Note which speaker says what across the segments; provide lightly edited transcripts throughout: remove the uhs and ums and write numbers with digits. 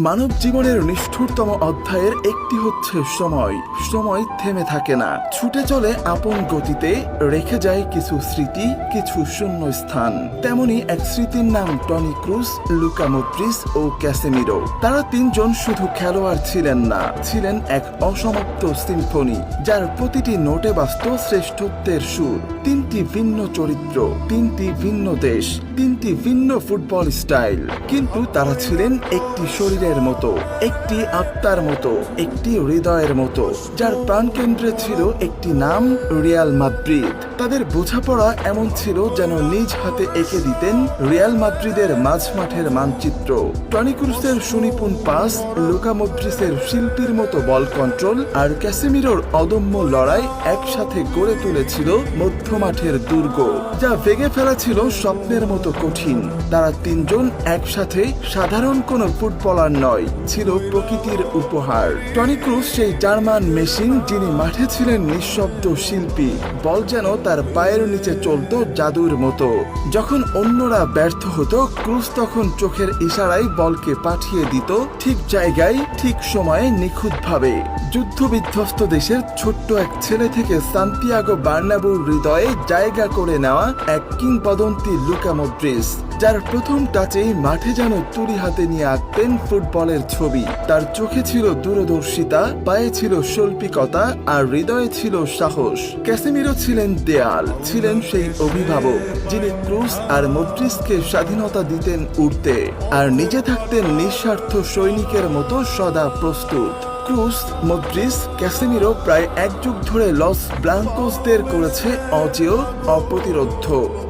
Speaker 1: মানব জীবনের নিষ্ঠুরতম অধ্যায়ের একটি হচ্ছে সময়। সময় থেমে থাকে না, ছুটে চলে আপন গতিতে, রেখে যায় কিছু স্মৃতি, কিছু শূন্য স্থান। তেমনি এক স্মৃতির নাম টনি ক্রুস, লুকা মদ্রিচ ও ক্যাসেমিরো। তারা তিনজন শুধু খেলোয়াড় ছিলেন না, ছিলেন এক অসমাপ্ত সিম্ফনি, যার প্রতিটি নোটে বাজত শ্রেষ্ঠত্বের সুর। তিনটি ভিন্ন চরিত্র, তিনটি ভিন্ন দেশ, তিনটি ভিন্ন ফুটবল স্টাইল, কিন্তু তারা ছিলেন একটি শরীরের মতো, একটি আত্মার মতো, একটি হৃদয়ের মতো, যার প্রাণকেন্দ্রে ছিল একটি নাম, রিয়াল মাদ্রিদ। তাদের বোঝাপড়া এমন ছিল যেন নিজ হাতে এঁকে দিতেন রিয়াল মাদ্রিদের মাঝমাঠের মানচিত্র। টনি ক্রুসের সুনিপুণ পাস, লুকা মদ্রিচের শিল্পীর মতো বল কন্ট্রোল আর ক্যাসেমিরোর অদম্য লড়াই একসাথে গড়ে তুলেছিল মধ্যমাঠের দুর্গ, যা ভেঙে ফেলা ছিল স্বপ্নের মতো কঠিন। তারা তিনজন একসাথে সাধারণ কোনো ফুটবলার নয়, ছিল প্রকৃতির উপহার। টনি ক্রুস সেই জার্মান মেশিন, যিনি মাঠে ছিলেন নিঃশব্দ শিল্পী। বল যেন তার পায়ের নিচে চলত জাদুর মতো। যখন অন্যরা ব্যর্থ হতো, ক্রুস তখন চোখের ইশারায় বলকে পাঠিয়ে দিত ঠিক জায়গায়, ঠিক সময়ে, নিখুঁতভাবে। যুদ্ধবিধ্বস্ত দেশের ছোট্ট এক ছেলে থেকে সান্তিয়াগো বার্নাব্যুর হৃদয়ে জায়গা করে নেওয়া এক কিংবদন্তি লুকা মদ্রিচ, যার প্রথম টাচেই মাঠে যেন তুলি হাতে নিয়ে আঁকতেন ফুটবলের ছবি। তার চোখে ছিল দূরদর্শিতা, পায়ে ছিল শৈল্পিকতা আর হৃদয়ে ছিল সাহস। ক্যাসেমিরো ছিলেন দেয়াল, ছিলেন সেই অভিভাবক যিনি ক্রুস আর মদ্রিচকে স্বাধীনতা দিতেন উড়তে, আর নিজে থাকতেন নিঃস্বার্থ সৈনিকের মতো সদা প্রস্তুত। ক্রুস, মদ্রিচ, ক্যাসেমিরো প্রায় এক যুগ ধরে লস ব্লাঙ্কোসদের করেছে অজেয়, অপ্রতিরোধ্য।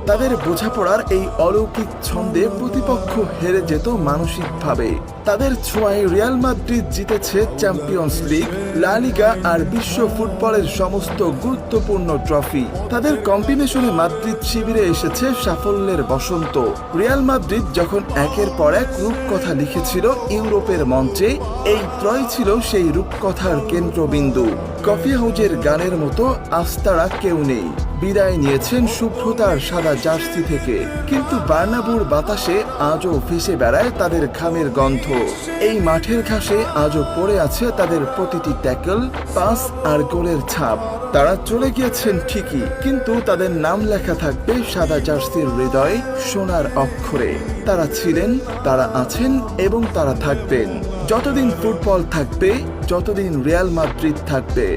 Speaker 1: তাদের বোঝাপড়ার এই অলৌকিক ছন্দে প্রতিপক্ষ হেরে যেত মানসিকভাবে। তাদের ছোঁয়ায় রিয়াল মাদ্রিদ জিতেছে চ্যাম্পিয়ন্স লিগ, লা লিগা আর বিশ্ব ফুটবলের সমস্ত গুরুত্বপূর্ণ ট্রফি। তাদের কম্বিনেশনে মাদ্রিদ শিবিরে এসেছে সাফল্যের বসন্ত। রিয়াল মাদ্রিদ যখন একের পর এক রূপকথা লিখেছিল ইউরোপের মঞ্চে, এই ত্রয় ছিল সেই রূপকথার কেন্দ্রবিন্দু। কফি হাউজের গানের মতো আস্তারা কেউ নেই বিদায় নিয়েছেন শুভ্রতার সাদা জার্সি থেকে, কিন্তু বার্নাব্যুর বাতাসে আজও ভেসে বেড়ায় তাদের ঘামের গন্ধ। এই মাঠের ঘাসে আজও পড়ে আছে তাদের প্রতিটি ট্যাকল, পাস আর গোলের ছাপ। তারা চলে গিয়েছেন ঠিকই, কিন্তু তাদের নাম লেখা থাকবে সাদা জার্সির হৃদয়ে সোনার অক্ষরে। তারা ছিলেন, তারা আছেন এবং তারা থাকবেন যতদিন ফুটবল থাকবে, যতদিন রিয়াল মাদ্রিদ থাকবে।